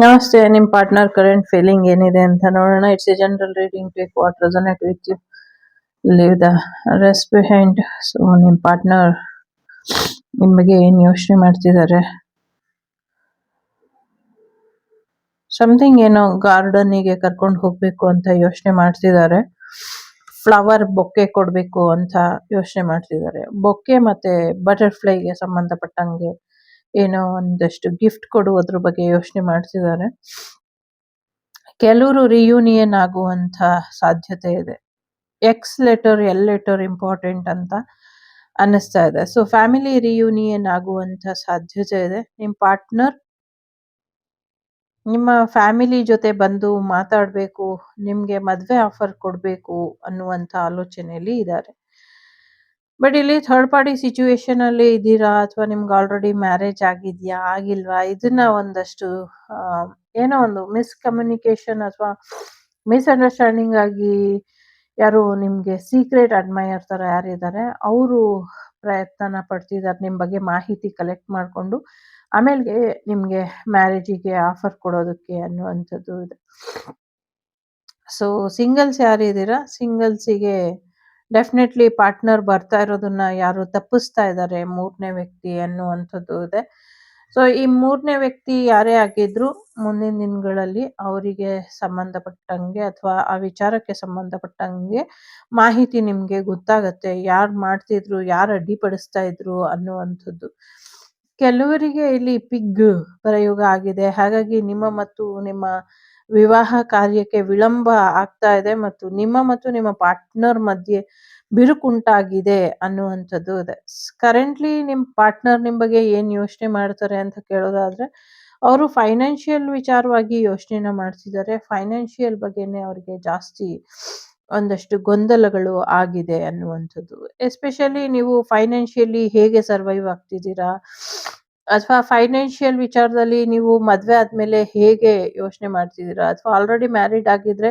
ನಮಸ್ತೆ. ನಿಮ್ಮ partner current feeling ಏನಿದೆ ಅಂತ ನೋಡೋಣ. It's a general reading. Take what resonate with you, leave the rest behind. So ನಿಮ್ಮ ಪಾರ್ಟ್ನರ್ ನಿಮ್ಮ ಬಗ್ಗೆ ಏನು ಯೋಚನೆ ಮಾಡ್ತಿದ್ದಾರೆ? ಸಮಥಿಂಗ್ ಏನೋ ಗಾರ್ಡನಿಗೆ ಕರ್ಕೊಂಡು ಹೋಗಬೇಕು ಅಂತ ಯೋಚನೆ ಮಾಡ್ತಿದ್ದಾರೆ. ಫ್ಲವರ್ ಬೊಕ್ಕೆ ಕೊಡಬೇಕು ಅಂತ ಯೋಚನೆ ಮಾಡ್ತಿದ್ದಾರೆ. ಬೊಕ್ಕೆ ಮತ್ತೆ ಬಟರ್ಫ್ಲೈಗೆ ಸಂಬಂಧಪಟ್ಟಂಗೆ ಏನೋ ಒಂದಷ್ಟು ಗಿಫ್ಟ್ ಕೊಡುವುದ್ರ ಬಗ್ಗೆ ಯೋಚನೆ ಮಾಡ್ತಿದ್ದಾರೆ. ಕೆಲವರು ರಿಯೂನಿಯನ್ ಆಗುವಂತ ಸಾಧ್ಯತೆ ಇದೆ. X letter L letter important ಅಂತ ಅನ್ನಿಸ್ತಾ ಇದೆ. ಸೊ ಫ್ಯಾಮಿಲಿ ರಿಯೂನಿಯನ್ ಆಗುವಂತ ಸಾಧ್ಯತೆ ಇದೆ. ನಿಮ್ಮ ಪಾರ್ಟ್ನರ್ ನಿಮ್ಮ ಫ್ಯಾಮಿಲಿ ಜೊತೆ ಬಂದು ಮಾತಾಡಬೇಕು, ನಿಮಗೆ ಮದುವೆ ಆಫರ್ ಕೊಡಬೇಕು ಅನ್ನುವಂಥ ಆಲೋಚನೆಯಲ್ಲಿ ಇದ್ದಾರೆ. ಬಟ್ ಇಲ್ಲಿ ಥರ್ಡ್ ಪಾರ್ಟಿ ಸಿಚುವೇಶನ್ ಅಲ್ಲಿ ಇದ್ದೀರಾ ಅಥವಾ ನಿಮ್ಗೆ ಆಲ್ರೆಡಿ ಮ್ಯಾರೇಜ್ ಆಗಿದ್ಯಾ ಆಗಿಲ್ವಾ, ಇದನ್ನ ಒಂದಷ್ಟು ಏನೋ ಒಂದು ಮಿಸ್ಕಮ್ಯುನಿಕೇಶನ್ ಅಥವಾ ಮಿಸ್ಅಂಡರ್ಸ್ಟ್ಯಾಂಡಿಂಗ್ ಆಗಿ ಯಾರು ನಿಮ್ಗೆ ಸೀಕ್ರೆಟ್ ಅಡ್ಮೈಯರ್ ತರ ಯಾರಿದ್ದಾರೆ ಅವರು ಪ್ರಯತ್ನ ಪಡ್ತಿದ್ದಾರೆ ನಿಮ್ಮ ಬಗ್ಗೆ ಮಾಹಿತಿ ಕಲೆಕ್ಟ್ ಮಾಡಿಕೊಂಡು ಆಮೇಲೆ ನಿಮ್ಗೆ ಮ್ಯಾರೇಜಿಗೆ ಆಫರ್ ಕೊಡೋದಕ್ಕೆ ಅನ್ನುವಂಥದ್ದು ಇದೆ. ಸೊ ಸಿಂಗಲ್ಸ್ ಯಾರಿದ್ದೀರಾ, ಸಿಂಗಲ್ಸಿಗೆ ಡೆಫಿನೆಟ್ಲಿ ಪಾರ್ಟ್ನರ್ ಬರ್ತಾ ಇರೋದನ್ನ ಯಾರು ತಪ್ಪಿಸ್ತಾ ಇದ್ದಾರೆ ಮೂರನೇ ವ್ಯಕ್ತಿ ಅನ್ನುವಂಥದ್ದು ಇದೆ. ಸೊ ಈ ಮೂರನೇ ವ್ಯಕ್ತಿ ಯಾರೇ ಆಗಿದ್ರು ಮುಂದಿನ ದಿನಗಳಲ್ಲಿ ಅವರಿಗೆ ಸಂಬಂಧಪಟ್ಟಂಗೆ ಅಥವಾ ಆ ವಿಚಾರಕ್ಕೆ ಸಂಬಂಧಪಟ್ಟಂಗೆ ಮಾಹಿತಿ ನಿಮ್ಗೆ ಗೊತ್ತಾಗತ್ತೆ. ಯಾರು ಮಾಡ್ತಿದ್ರು, ಯಾರು ಅಡ್ಡಿಪಡಿಸ್ತಾ ಇದ್ರು ಅನ್ನುವಂಥದ್ದು. ಕೆಲವರಿಗೆ ಇಲ್ಲಿ ಪಿಗ್ ಪ್ರಯೋಗ ಆಗಿದೆ. ಹಾಗಾಗಿ ನಿಮ್ಮ ಮತ್ತು ನಿಮ್ಮ ವಿವಾಹ ಕಾರ್ಯಕ್ಕೆ ವಿಳಂಬ ಆಗ್ತಾ ಇದೆ ಮತ್ತು ನಿಮ್ಮ ಪಾರ್ಟ್ನರ್ ಮಧ್ಯೆ ಬಿರುಕುಂಟಾಗಿದೆ ಅನ್ನುವಂಥದ್ದು ಇದೆ. ಕರೆಂಟ್ಲಿ ನಿಮ್ಮ ಪಾರ್ಟ್ನರ್ ನಿಮ್ಮ ಬಗ್ಗೆ ಏನ್ ಯೋಚನೆ ಮಾಡ್ತಾರೆ ಅಂತ ಕೇಳೋದಾದ್ರೆ ಅವರು ಫೈನಾನ್ಷಿಯಲ್ ವಿಚಾರವಾಗಿ ಯೋಚನೆನ ಮಾಡ್ತಿದ್ದಾರೆ. ಫೈನಾನ್ಷಿಯಲ್ ಬಗ್ಗೆನೇ ಅವರಿಗೆ ಜಾಸ್ತಿ ಒಂದಷ್ಟು ಗೊಂದಲಗಳು ಆಗಿದೆ ಅನ್ನುವಂಥದ್ದು. ಎಸ್ಪೆಷಲಿ ನೀವು ಫೈನಾನ್ಷಿಯಲಿ ಹೇಗೆ ಸರ್ವೈವ್ ಆಗ್ತಿದ್ದೀರಾ ಅಥವಾ ಫೈನಾನ್ಷಿಯಲ್ ವಿಚಾರದಲ್ಲಿ ನೀವು ಮದ್ವೆ ಆದ್ಮೇಲೆ ಹೇಗೆ ಯೋಚನೆ ಮಾಡ್ತಿದ್ದೀರಾ ಅಥವಾ ಆಲ್ರೆಡಿ ಮ್ಯಾರಿಡ್ ಆಗಿದ್ರೆ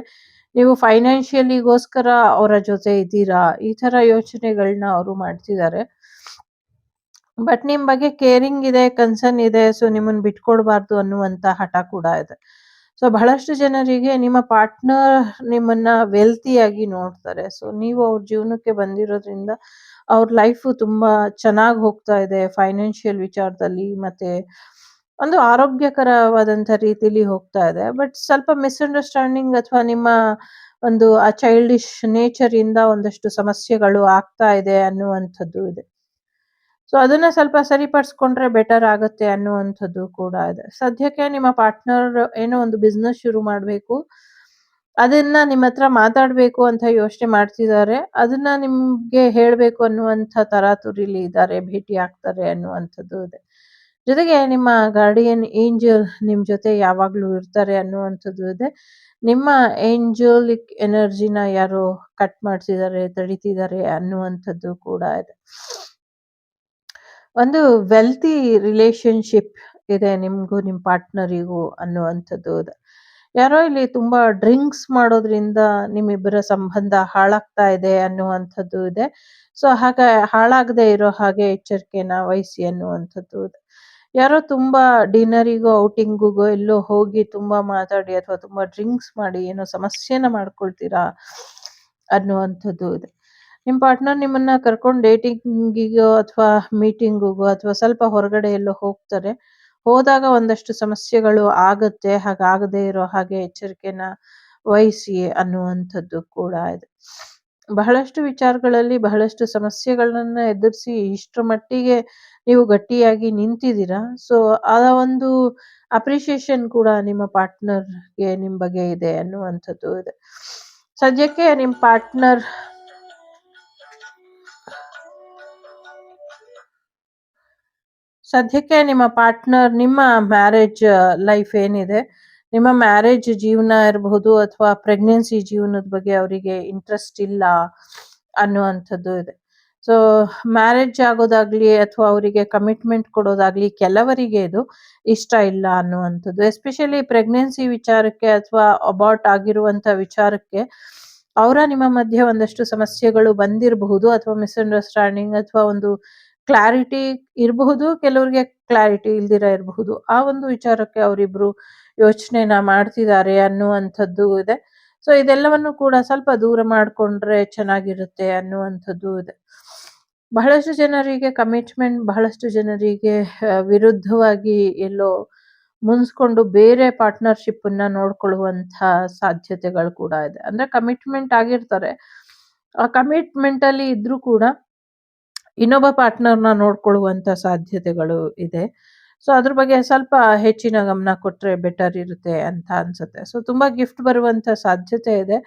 ನೀವು ಫೈನಾನ್ಷಿಯಲಿಗೋಸ್ಕರ ಅವರ ಜೊತೆ ಇದ್ದೀರಾ, ಈ ತರ ಯೋಚನೆಗಳನ್ನ ಅವರು ಮಾಡ್ತಿದ್ದಾರೆ. ಬಟ್ ನಿಮ್ ಬಗ್ಗೆ ಕೇರಿಂಗ್ ಇದೆ, ಕನ್ಸರ್ನ್ ಇದೆ. ಸೊ ನಿಮ್ಮನ್ನ ಬಿಟ್ಕೊಡ್ಬಾರ್ದು ಅನ್ನುವಂತ ಹಠ ಕೂಡ ಇದೆ. ಸೊ ಬಹಳಷ್ಟು ಜನರಿಗೆ ನಿಮ್ಮ ಪಾರ್ಟ್ನರ್ ನಿಮ್ಮನ್ನ ವೆಲ್ತಿಯಾಗಿ ನೋಡ್ತಾರೆ. ಸೊ ನೀವು ಅವ್ರ ಜೀವನಕ್ಕೆ ಬಂದಿರೋದ್ರಿಂದ ಅವ್ರ ಲೈಫ್ ತುಂಬಾ ಚೆನ್ನಾಗಿ ಹೋಗ್ತಾ ಇದೆ ಫೈನಾನ್ಷಿಯಲ್ ವಿಚಾರದಲ್ಲಿ, ಮತ್ತೆ ಒಂದು ಆರೋಗ್ಯಕರವಾದಂತ ರೀತಿಲಿ ಹೋಗ್ತಾ ಇದೆ. ಬಟ್ ಸ್ವಲ್ಪ ಮಿಸ್ಅಂಡರ್ಸ್ಟ್ಯಾಂಡಿಂಗ್ ಅಥವಾ ನಿಮ್ಮ ಒಂದು ಆ ಚೈಲ್ಡಿಶ್ ನೇಚರ್ ಇಂದ ಒಂದಷ್ಟು ಸಮಸ್ಯೆಗಳು ಆಗ್ತಾ ಇದೆ ಅನ್ನುವಂಥದ್ದು ಇದೆ. ಸೊ ಅದನ್ನ ಸ್ವಲ್ಪ ಸರಿಪಡಿಸ್ಕೊಂಡ್ರೆ ಬೆಟರ್ ಆಗುತ್ತೆ ಅನ್ನುವಂಥದ್ದು ಕೂಡ ಇದೆ. ಸದ್ಯಕ್ಕೆ ನಿಮ್ಮ ಪಾರ್ಟ್ನರ್ ಏನೋ ಒಂದು ಬಿಸ್ನೆಸ್ ಶುರು ಮಾಡ್ಬೇಕು, ಅದನ್ನ ನಿಮ್ಮ ಹತ್ರ ಮಾತಾಡ್ಬೇಕು ಅಂತ ಯೋಚನೆ ಮಾಡ್ತಿದ್ದಾರೆ. ಅದನ್ನ ನಿಮ್ಗೆ ಹೇಳ್ಬೇಕು ಅನ್ನುವಂಥ ತರಾತುರಿಲಿ ಇದ್ದಾರೆ, ಭೇಟಿ ಆಗ್ತಾರೆ ಅನ್ನುವಂಥದ್ದು ಇದೆ. ಜೊತೆಗೆ ನಿಮ್ಮ ಗಾರ್ಡಿಯನ್ ಏಂಜಲ್ ನಿಮ್ ಜೊತೆ ಯಾವಾಗ್ಲೂ ಇರ್ತಾರೆ ಅನ್ನುವಂಥದ್ದು ಇದೆ. ನಿಮ್ಮ ಏಂಜಲಿಕ್ ಎನರ್ಜಿನ ಯಾರೋ ಕಟ್ ಮಾಡ್ತಿದ್ದಾರೆ, ತಡಿತಿದ್ದಾರೆ ಅನ್ನುವಂಥದ್ದು ಕೂಡ ಇದೆ. ಒಂದು ವೆಲ್ತಿ ರಿಲೇಶನ್ಶಿಪ್ ಇದೆ ನಿಮ್ಗೂ ನಿಮ್ಮ ಪಾರ್ಟ್ನರಿಗೂ ಅನ್ನುವಂಥದ್ದು ಇದೆ. ಯಾರೋ ಇಲ್ಲಿ ತುಂಬಾ ಡ್ರಿಂಕ್ಸ್ ಮಾಡೋದ್ರಿಂದ ನಿಮ್ಮಿಬ್ಬರ ಸಂಬಂಧ ಹಾಳಾಗ್ತಾ ಇದೆ ಅನ್ನುವಂಥದ್ದು ಇದೆ. ಸೊ ಹಾಳಾಗದೆ ಇರೋ ಹಾಗೆ ಎಚ್ಚರಿಕೆನ ವಹಿಸಿ ಅನ್ನುವಂಥದ್ದು ಇದೆ. ಯಾರೋ ತುಂಬಾ ಡಿನ್ನರಿಗೋ ಔಟಿಂಗಿಗೋ ಎಲ್ಲೋ ಹೋಗಿ ತುಂಬಾ ಮಾತಾಡಿ ಅಥವಾ ತುಂಬಾ ಡ್ರಿಂಕ್ಸ್ ಮಾಡಿ ಏನೋ ಸಮಸ್ಯೆನ ಮಾಡ್ಕೊಳ್ತೀರಾ ಅನ್ನುವಂಥದ್ದು ಇದೆ. ನಿಮ್ಮ ಪಾರ್ಟ್ನರ್ ನಿಮ್ಮನ್ನ ಕರ್ಕೊಂಡು ಡೇಟಿಂಗಿಗೋ ಅಥವಾ ಮೀಟಿಂಗಿಗೋ ಅಥವಾ ಸ್ವಲ್ಪ ಹೊರಗಡೆ ಎಲ್ಲೋ ಹೋಗ್ತಾರೆ. ಹೋದಾಗ ಒಂದಷ್ಟು ಸಮಸ್ಯೆಗಳು ಆಗತ್ತೆ. ಹಾಗಾಗದೇ ಇರೋ ಹಾಗೆ ಎಚ್ಚರಿಕೆನ ವಹಿಸಿ ಅನ್ನುವಂಥದ್ದು ಕೂಡ ಇದೆ. ಬಹಳಷ್ಟು ವಿಚಾರಗಳಲ್ಲಿ ಬಹಳಷ್ಟು ಸಮಸ್ಯೆಗಳನ್ನ ಎದುರಿಸಿ ಇಷ್ಟರ ಮಟ್ಟಿಗೆ ನೀವು ಗಟ್ಟಿಯಾಗಿ ನಿಂತಿದ್ದೀರಾ. ಸೊ ಆ ಒಂದು ಅಪ್ರಿಶಿಯೇಷನ್ ಕೂಡ ನಿಮ್ಮ ಪಾರ್ಟ್ನರ್ಗೆ ನಿಮ್ ಬಗ್ಗೆ ಇದೆ ಅನ್ನುವಂಥದ್ದು ಇದೆ. ಸದ್ಯಕ್ಕೆ ನಿಮ್ಮ ಪಾರ್ಟ್ನರ್ ನಿಮ್ಮ ಮ್ಯಾರೇಜ್ ಲೈಫ್ ಏನಿದೆ, ನಿಮ್ಮ ಮ್ಯಾರೇಜ್ ಜೀವನ ಇರಬಹುದು ಅಥವಾ ಪ್ರೆಗ್ನೆನ್ಸಿ ಜೀವನದ ಬಗ್ಗೆ ಅವರಿಗೆ ಇಂಟ್ರೆಸ್ಟ್ ಇಲ್ಲ ಅನ್ನುವಂಥದ್ದು ಇದೆ. ಸೊ ಮ್ಯಾರೇಜ್ ಆಗೋದಾಗ್ಲಿ ಅಥವಾ ಅವರಿಗೆ ಕಮಿಟ್ಮೆಂಟ್ ಕೊಡೋದಾಗ್ಲಿ ಕೆಲವರಿಗೆ ಇದು ಇಷ್ಟ ಇಲ್ಲ ಅನ್ನುವಂಥದ್ದು. ಎಸ್ಪೆಷಲಿ ಪ್ರೆಗ್ನೆನ್ಸಿ ವಿಚಾರಕ್ಕೆ ಅಥವಾ ಅಬಾರ್ಟ್ ಆಗಿರುವಂತ ವಿಚಾರಕ್ಕೆ ಅವರ ನಿಮ್ಮ ಮಧ್ಯೆ ಒಂದಷ್ಟು ಸಮಸ್ಯೆಗಳು ಬಂದಿರಬಹುದು ಅಥವಾ ಮಿಸ್ಅಂಡರ್ಸ್ಟ್ಯಾಂಡಿಂಗ್ ಅಥವಾ ಒಂದು ಕ್ಲಾರಿಟಿ ಇರಬಹುದು, ಕೆಲವ್ರಿಗೆ ಕ್ಲಾರಿಟಿ ಇಲ್ದಿರ ಇರಬಹುದು. ಆ ಒಂದು ವಿಚಾರಕ್ಕೆ ಅವರಿಬ್ರು ಯೋಚನೆನ ಮಾಡ್ತಿದ್ದಾರೆ ಅನ್ನುವಂಥದ್ದು ಇದೆ. ಸೊ ಇದೆಲ್ಲವನ್ನು ಕೂಡ ಸ್ವಲ್ಪ ದೂರ ಮಾಡ್ಕೊಂಡ್ರೆ ಚೆನ್ನಾಗಿರುತ್ತೆ ಅನ್ನುವಂಥದ್ದು ಇದೆ. ಬಹಳಷ್ಟು ಜನರಿಗೆ ಕಮಿಟ್ಮೆಂಟ್, ಬಹಳಷ್ಟು ಜನರಿಗೆ ವಿರುದ್ಧವಾಗಿ ಎಲ್ಲೋ ಮುನ್ಸ್ಕೊಂಡು ಬೇರೆ ಪಾರ್ಟ್ನರ್‌ಶಿಪ್ಪನ್ನ ನೋಡ್ಕೊಳ್ಳುವಂಥ ಸಾಧ್ಯತೆಗಳು ಕೂಡ ಇದೆ. ಅಂದ್ರೆ ಕಮಿಟ್ಮೆಂಟ್ ಆಗಿರ್ತಾರೆ. ಆ ಕಮಿಟ್ಮೆಂಟಲ್ಲಿ ಇದ್ರೂ ಕೂಡ ಇನ್ನೊಬ್ಬ ಪಾರ್ಟ್ನರ್‌ನ ನೋಡ್ಕೊಳ್ಳುವಂಥ ಸಾಧ್ಯತೆಗಳು ಇದೆ. ಸೊ ಅದ್ರ ಬಗ್ಗೆ ಸ್ವಲ್ಪ ಹೆಚ್ಚಿನ ಗಮನ ಕೊಟ್ರೆ ಬೆಟರ್ ಇರುತ್ತೆ ಅಂತ ಅನ್ಸುತ್ತೆ. ಸೊ ತುಂಬಾ ಗಿಫ್ಟ್ ಬರುವಂಥ ಸಾಧ್ಯತೆ ಇದೆ.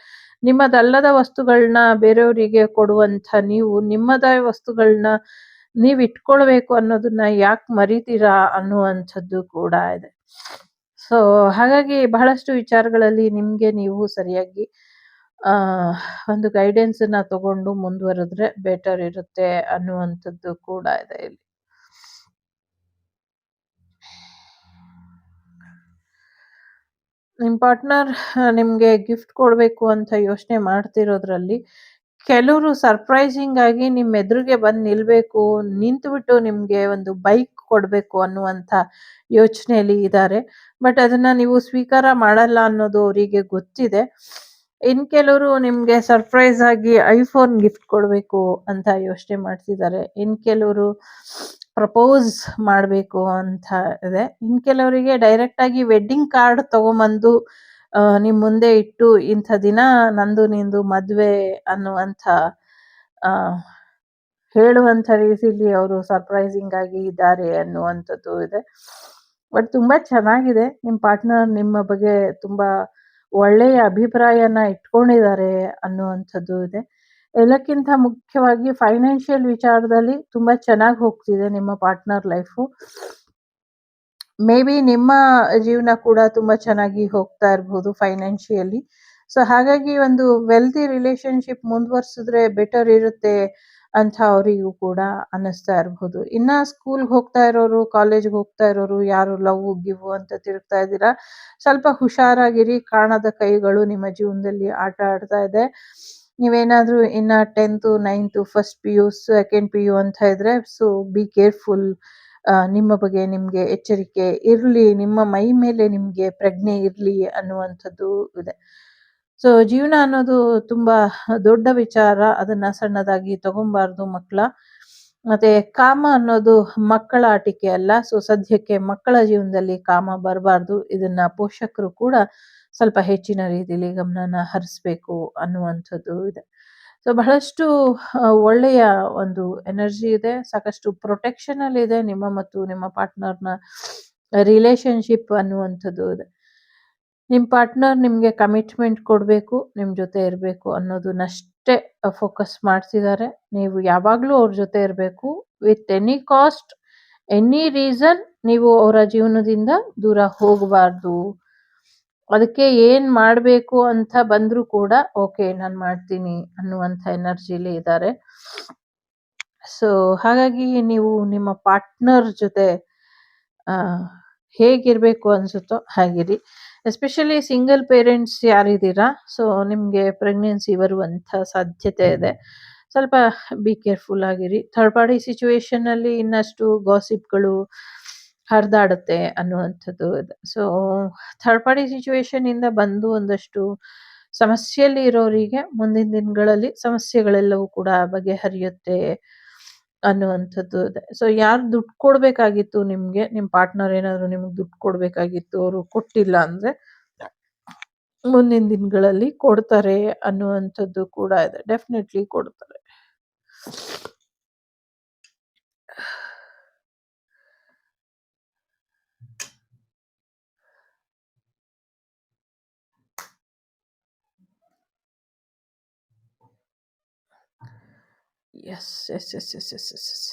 ನಿಮ್ಮದಲ್ಲದ ವಸ್ತುಗಳನ್ನ ಬೇರೆಯವರಿಗೆ ಕೊಡುವಂಥ ನೀವು, ನಿಮ್ಮದೇ ವಸ್ತುಗಳನ್ನ ನೀವ್ ಇಟ್ಕೊಳ್ಬೇಕು ಅನ್ನೋದನ್ನ ಯಾಕ್ ಮರಿತೀರಾ ಅನ್ನುವಂಥದ್ದು ಕೂಡ ಇದೆ. ಸೊ ಹಾಗಾಗಿ ಬಹಳಷ್ಟು ವಿಚಾರಗಳಲ್ಲಿ ನಿಮ್ಗೆ ನೀವು ಸರಿಯಾಗಿ ಒಂದು ಗೈಡೆನ್ಸನ್ನ ತಗೊಂಡು ಮುಂದುವರೆದ್ರೆ ಬೆಟರ್ ಇರುತ್ತೆ ಅನ್ನುವಂಥದ್ದು ಕೂಡ ಇದೆ ಇಲ್ಲಿ. ನಿಮ್ ಪಾರ್ಟ್ನರ್ ನಿಮ್ಗೆ ಗಿಫ್ಟ್ ಕೊಡ್ಬೇಕು ಅಂತ ಯೋಚನೆ ಮಾಡ್ತಿರೋದ್ರಲ್ಲಿ ಕೆಲವರು ಸರ್ಪ್ರೈಸಿಂಗ್ ಆಗಿ ನಿಮ್ ಎದುರಿಗೆ ಬಂದ್ ನಿಲ್ಬೇಕು, ನಿಂತುಬಿಟ್ಟು ನಿಮ್ಗೆ ಒಂದು ಬೈಕ್ ಕೊಡ್ಬೇಕು ಅನ್ನುವಂಥ ಯೋಚನೆಯಲ್ಲಿ ಇದ್ದಾರೆ. ಬಟ್ ಅದನ್ನ ನೀವು ಸ್ವೀಕಾರ ಮಾಡಲ್ಲ ಅನ್ನೋದು ಅವರಿಗೆ ಗೊತ್ತಿದೆ. ಇನ್ ಕೆಲವರು ನಿಮ್ಗೆ ಸರ್ಪ್ರೈಸ್ ಆಗಿ ಐಫೋನ್ ಗಿಫ್ಟ್ ಕೊಡ್ಬೇಕು ಅಂತ ಯೋಚನೆ ಮಾಡ್ತಿದ್ದಾರೆ. ಇನ್ ಕೆಲವರು ಪ್ರಪೋಸ್ ಮಾಡ್ಬೇಕು ಅಂತ ಇದೆ. ಇನ್ ಕೆಲವರಿಗೆ ಡೈರೆಕ್ಟ್ ಆಗಿ ವೆಡ್ಡಿಂಗ್ ಕಾರ್ಡ್ ತಗೊಂಬಂದು ನಿಮ್ ಮುಂದೆ ಇಟ್ಟು ಇಂಥ ದಿನ ನಂದು ನಿಂದು ಮದ್ವೆ ಅನ್ನುವಂಥ ಆ ಹೇಳುವಂಥ ರೀತಿಲಿ ಅವರು ಸರ್ಪ್ರೈಸಿಂಗ್ ಆಗಿ ಇದ್ದಾರೆ ಅನ್ನುವಂಥದ್ದು ಇದೆ. ಬಟ್ ತುಂಬಾ ಚೆನ್ನಾಗಿದೆ. ನಿಮ್ ಪಾರ್ಟ್ನರ್ ನಿಮ್ಮ ಬಗ್ಗೆ ತುಂಬಾ ಒಳ್ಳೆಯ ಅಭಿಪ್ರಾಯನ ಇಟ್ಕೊಂಡಿದ್ದಾರೆ ಅನ್ನುವಂಥದ್ದು ಇದೆ. ಎಲ್ಲಕ್ಕಿಂತ ಮುಖ್ಯವಾಗಿ ಫೈನಾನ್ಷಿಯಲ್ ವಿಚಾರದಲ್ಲಿ ತುಂಬಾ ಚೆನ್ನಾಗಿ ಹೋಗ್ತಿದೆ ನಿಮ್ಮ ಪಾರ್ಟ್ನರ್ ಲೈಫು. ಮೇ ಬಿ ನಿಮ್ಮ ಜೀವನ ಕೂಡ ತುಂಬಾ ಚೆನ್ನಾಗಿ ಹೋಗ್ತಾ ಇರಬಹುದು ಫೈನಾನ್ಷಿಯಲಿ. ಸೊ ಹಾಗಾಗಿ ಒಂದು ವೆಲ್ತಿ ರಿಲೇಶನ್ಶಿಪ್ ಮುಂದುವರ್ಸಿದ್ರೆ ಬೆಟರ್ ಇರುತ್ತೆ ಅಂತ ಅವರಿಗೂ ಕೂಡ ಅನ್ನಿಸ್ತಾ ಇರಬಹುದು. ಇನ್ನ ಸ್ಕೂಲ್ಗೆ ಹೋಗ್ತಾ ಇರೋರು, ಕಾಲೇಜ್ಗೆ ಹೋಗ್ತಾ ಇರೋರು, ಯಾರು ಲವ್ ಗಿವ್ ಅಂತ ತಿರುಗ್ತಾ ಇದ್ದೀರಾ, ಸ್ವಲ್ಪ ಹುಷಾರಾಗಿರಿ. ಕಾಣದ ಕೈಗಳು ನಿಮ್ಮ ಜೀವನದಲ್ಲಿ ಆಟ ಆಡ್ತಾ ಇದೆ. ನೀವೇನಾದ್ರೂ ಇನ್ನ 10th 9th first P U second P U ಅಂತ ಇದ್ರೆ ಸೊ ಬಿ ಕೇರ್ಫುಲ್. ನಿಮ್ಮ ಬಗ್ಗೆ ನಿಮ್ಗೆ ಎಚ್ಚರಿಕೆ ಇರ್ಲಿ, ನಿಮ್ಮ ಮೈ ಮೇಲೆ ನಿಮ್ಗೆ ಪ್ರಜ್ಞೆ ಇರ್ಲಿ ಅನ್ನುವಂಥದ್ದು ಇದೆ. ಸೊ ಜೀವನ ಅನ್ನೋದು ತುಂಬಾ ದೊಡ್ಡ ವಿಚಾರ, ಅದನ್ನ ಸಣ್ಣದಾಗಿ ತಗೊಂಬಾರ್ದು ಮಕ್ಕಳ. ಮತ್ತೆ ಕಾಮ ಅನ್ನೋದು ಮಕ್ಕಳ ಆಟಿಕೆ ಅಲ್ಲ. ಸೊ ಸದ್ಯಕ್ಕೆ ಮಕ್ಕಳ ಜೀವನದಲ್ಲಿ ಕಾಮ ಬರಬಾರ್ದು. ಇದನ್ನ ಪೋಷಕರು ಕೂಡ ಸ್ವಲ್ಪ ಹೆಚ್ಚಿನ ರೀತಿಯಲ್ಲಿ ಗಮನನ ಹರಿಸ್ಬೇಕು ಅನ್ನುವಂಥದ್ದು ಇದೆ. ಸೊ ಬಹಳಷ್ಟು ಒಳ್ಳೆಯ ಒಂದು ಎನರ್ಜಿ ಇದೆ. ಸಾಕಷ್ಟು ಪ್ರೊಟೆಕ್ಷನ್ ಅಲ್ಲಿ ಇದೆ ನಿಮ್ಮ ಮತ್ತು ನಿಮ್ಮ ಪಾರ್ಟ್ನರ್ನ ರಿಲೇಶನ್ಶಿಪ್ ಅನ್ನುವಂಥದ್ದು ಇದೆ. ನಿಮ್ ಪಾರ್ಟ್ನರ್ ನಿಮ್ಗೆ ಕಮಿಟ್ಮೆಂಟ್ ಕೊಡ್ಬೇಕು, ನಿಮ್ ಜೊತೆ ಇರ್ಬೇಕು ಅನ್ನೋದನ್ನಷ್ಟೇ ಫೋಕಸ್ ಮಾಡ್ತಿದ್ದಾರೆ. ನೀವು ಯಾವಾಗ್ಲೂ ಅವ್ರ ಜೊತೆ ಇರ್ಬೇಕು. With any cost, any reason ನೀವು ಅವರ ಜೀವನದಿಂದ ದೂರ ಹೋಗಬಾರ್ದು. ಅದಕ್ಕೆ ಏನ್ ಮಾಡ್ಬೇಕು ಅಂತ ಬಂದ್ರು ಕೂಡ ಓಕೆ ನಾನ್ ಮಾಡ್ತೀನಿ ಅನ್ನುವಂಥ ಎನರ್ಜಿಲಿ ಇದ್ದಾರೆ. ಸೊ ಹಾಗಾಗಿ ನೀವು ನಿಮ್ಮ ಪಾರ್ಟ್ನರ್ ಜೊತೆ ಆ ಹೇಗಿರ್ಬೇಕು ಅನ್ಸುತ್ತೋ ಹಾಗಿರಿ. ಎಸ್ಪೆಷಲಿ ಸಿಂಗಲ್ ಪೇರೆಂಟ್ಸ್ ಯಾರಿದ್ದೀರಾ, ಸೊ ನಿಮ್ಗೆ ಪ್ರೆಗ್ನೆನ್ಸಿ ಬರುವಂಥ ಸಾಧ್ಯತೆ ಇದೆ. ಸ್ವಲ್ಪ ಬಿ ಕೇರ್ಫುಲ್ ಆಗಿರಿ. ಥರ್ಡ್ ಪಾರ್ಟಿ ಸಿಚುವೇಶನ್ ಅಲ್ಲಿ ಇನ್ನಷ್ಟು ಗಾಸಿಪ್ಗಳು ಹರಿದಾಡುತ್ತೆ ಅನ್ನುವಂಥದ್ದು ಇದೆ. ಸೊ ಥರ್ಡ್ ಪಾರ್ಟಿ ಸಿಚುವೇಶನ್ ಇಂದ ಬಂದು ಒಂದಷ್ಟು ಸಮಸ್ಯೆಯಲ್ಲಿ ಇರೋರಿಗೆ ಮುಂದಿನ ದಿನಗಳಲ್ಲಿ ಸಮಸ್ಯೆಗಳೆಲ್ಲವೂ ಕೂಡ ಬಗೆಹರಿಯುತ್ತೆ ಅನ್ನುವಂಥದ್ದು ಇದೆ. ಸೊ ಯಾರು ದುಡ್ಡು ಕೊಡ್ಬೇಕಾಗಿತ್ತು ನಿಮ್ಗೆ, ನಿಮ್ ಪಾರ್ಟ್ನರ್ ಏನಾದ್ರು ನಿಮ್ಗೆ ದುಡ್ಡು ಕೊಡ್ಬೇಕಾಗಿತ್ತು, ಅವರು ಕೊಟ್ಟಿಲ್ಲ ಅಂದ್ರೆ ಮುಂದಿನ ದಿನಗಳಲ್ಲಿ ಕೊಡ್ತಾರೆ ಅನ್ನುವಂಥದ್ದು ಕೂಡ ಇದೆ. ಡೆಫಿನೆಟ್ಲಿ ಕೊಡ್ತಾರೆ. Yes yes yes yes yes yes yes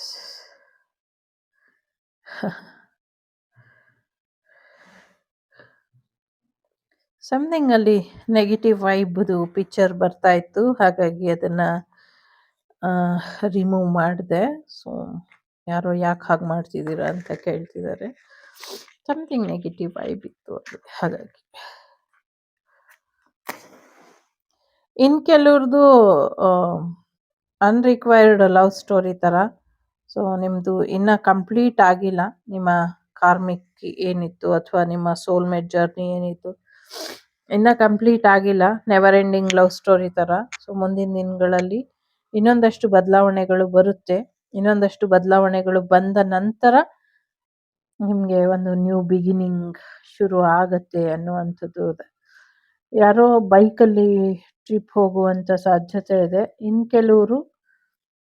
something ಅಲ್ಲಿ ನೆಗೆಟಿವ್ ವೈಬ್ದು ಪಿಕ್ಚರ್ ಬರ್ತಾ ಇತ್ತು, ಹಾಗಾಗಿ ಅದನ್ನ ರಿಮೂವ್ ಮಾಡಿದೆ. ಸೊ ಯಾರೋ ಯಾಕೆ ಹಾಗೆ ಮಾಡ್ತಿದ್ದೀರಾ ಅಂತ ಕೇಳ್ತಿದ್ದಾರೆ. ಸಮಥಿಂಗ್ ನೆಗೆಟಿವ್ ವೈಬ್ ಇತ್ತು ಅದು, ಹಾಗಾಗಿ. ಇನ್ ಕೆಲವ್ರದ್ದು ಅನ್ರಿಕ್ವೈರ್ಡ್ ಲವ್ ಸ್ಟೋರಿ ತರ. ಸೊ ನಿಮ್ಮದು ಇನ್ನೂ ಕಂಪ್ಲೀಟ್ ಆಗಿಲ್ಲ. ನಿಮ್ಮ ಕಾರ್ಮಿಕ್ ಏನಿತ್ತು ಅಥವಾ ನಿಮ್ಮ ಸೋಲ್‌ಮೇಟ್ ಜರ್ನಿ ಏನಿತ್ತು, ಇನ್ನೂ ಕಂಪ್ಲೀಟ್ ಆಗಿಲ್ಲ. ನೆವರ್ ಎಂಡಿಂಗ್ ಲವ್ ಸ್ಟೋರಿ ಥರ. ಸೊ ಮುಂದಿನ ದಿನಗಳಲ್ಲಿ ಇನ್ನೊಂದಷ್ಟು ಬದಲಾವಣೆಗಳು ಬರುತ್ತೆ. ಇನ್ನೊಂದಷ್ಟು ಬದಲಾವಣೆಗಳು ಬಂದ ನಂತರ ನಿಮಗೆ ಒಂದು ನ್ಯೂ ಬಿಗಿನಿಂಗ್ ಶುರು ಆಗತ್ತೆ ಅನ್ನುವಂಥದ್ದು ಇದೆ. ಯಾರೋ ಬೈಕಲ್ಲಿ ಟ್ರಿಪ್ ಹೋಗುವಂಥ ಸಾಧ್ಯತೆ ಇದೆ. ಇನ್ನು ಕೆಲವರು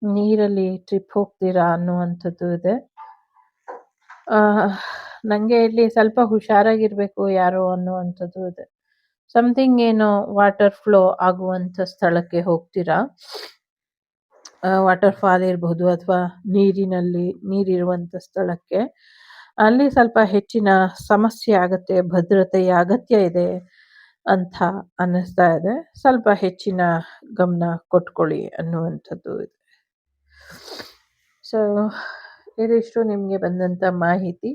ನೀರಲ್ಲಿ ಟ್ರಿಪ್ ಹೋಗ್ತೀರಾ ಅನ್ನುವಂಥದ್ದು ಇದೆ. ನನಗೆ ಇಲ್ಲಿ ಸ್ವಲ್ಪ ಹುಷಾರಾಗಿರಬೇಕು ಯಾರೋ ಅನ್ನುವಂಥದ್ದು ಇದೆ. ಸಮಥಿಂಗ್ ಏನೋ ವಾಟರ್ ಫ್ಲೋ ಆಗುವಂಥ ಸ್ಥಳಕ್ಕೆ ಹೋಗ್ತೀರಾ. ವಾಟರ್ ಫಾಲ್ ಇರಬಹುದು ಅಥವಾ ನೀರಿರುವಂಥ ಸ್ಥಳಕ್ಕೆ. ಅಲ್ಲಿ ಸ್ವಲ್ಪ ಹೆಚ್ಚಿನ ಸಮಸ್ಯೆ ಆಗತ್ತೆ, ಭದ್ರತೆಯ ಅಗತ್ಯ ಇದೆ ಅಂತ ಅನ್ನಿಸ್ತಾ ಇದೆ. ಸ್ವಲ್ಪ ಹೆಚ್ಚಿನ ಗಮನ ಕೊಟ್ಕೊಳ್ಳಿ ಅನ್ನುವಂಥದ್ದು ಇದೆ. ಸೊ ಇದಿಷ್ಟು ನಿಮಗೆ ಬಂದಂಥ ಮಾಹಿತಿ.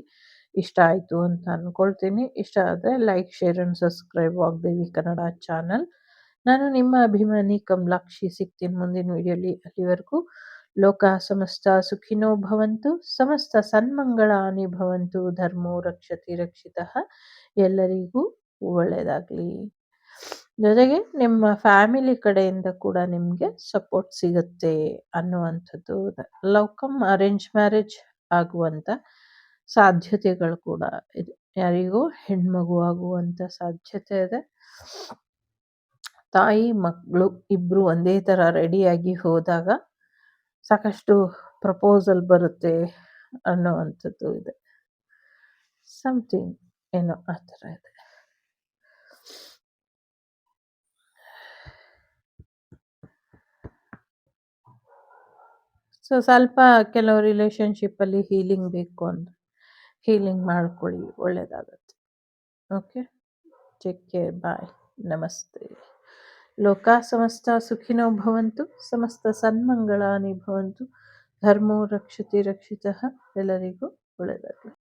ಇಷ್ಟ ಆಯಿತು ಅಂತ ಅಂದ್ಕೊಳ್ತೀನಿ. ಇಷ್ಟ ಆದರೆ like, share and subscribe Vagdevi Kannada channel. ನಾನು ನಿಮ್ಮ ಅಭಿಮಾನಿ ಕಮಲಾಕ್ಷಿ. ಸಿಗ್ತೀನಿ ಮುಂದಿನ ವಿಡಿಯೋಲಿ. ಅಲ್ಲಿವರೆಗೂ ಲೋಕ ಸಮಸ್ತ ಸುಖಿನೋ ಭವಂತು, ಸಮಸ್ತ ಸನ್ಮಂಗಳಾನಿ ಭವಂತು, ಧರ್ಮೋ ರಕ್ಷತಿ ರಕ್ಷಿತಃ. ಎಲ್ಲರಿಗೂ ಒಳ್ಳೆಯದಾಗಲಿ. ಜೊತೆಗೆ ನಿಮ್ಮ ಫ್ಯಾಮಿಲಿ ಕಡೆಯಿಂದ ಕೂಡ ನಿಮಗೆ ಸಪೋರ್ಟ್ ಸಿಗುತ್ತೆ ಅನ್ನುವಂಥದ್ದು ಇದೆ. ಲವ್ ಕಮ್ ಅರೇಂಜ್ ಮ್ಯಾರೇಜ್ ಆಗುವಂಥ ಸಾಧ್ಯತೆಗಳು ಕೂಡ ಇದೆ. ಯಾರಿಗೂ ಹೆಣ್ಮಗು ಆಗುವಂಥ ಸಾಧ್ಯತೆ ಇದೆ. ತಾಯಿ ಮಕ್ಕಳು ಇಬ್ಬರು ಒಂದೇ ಥರ ರೆಡಿಯಾಗಿ ಹೋದಾಗ ಸಾಕಷ್ಟು ಪ್ರಪೋಸಲ್ ಬರುತ್ತೆ ಅನ್ನುವಂಥದ್ದು ಇದೆ. ಸಮಥಿಂಗ್ ಏನೋ ಆ ಥರ ಇದೆ. ಸೊ ಸ್ವಲ್ಪ ಕೆಲವು ರಿಲೇಷನ್ಶಿಪ್ಪಲ್ಲಿ ಹೀಲಿಂಗ್ ಬೇಕು ಅಂದರೆ ಹೀಲಿಂಗ್ ಮಾಡ್ಕೊಳ್ಳಿ, ಒಳ್ಳೆಯದಾಗತ್ತೆ. ಓಕೆ, ಟೇಕ್ ಕೇರ್, ಬಾಯ್, ನಮಸ್ತೆ. ಲೋಕ ಸಮಸ್ತ ಸುಖಿನೋ ಭವಂತು, ಸಮಸ್ತ ಸನ್ಮಂಗಳಾನಿ ಭವಂತು, ಧರ್ಮೋ ರಕ್ಷತಿ ರಕ್ಷಿತಃ. ಎಲ್ಲರಿಗೂ ಒಳ್ಳೆಯದಾಗಲಿ.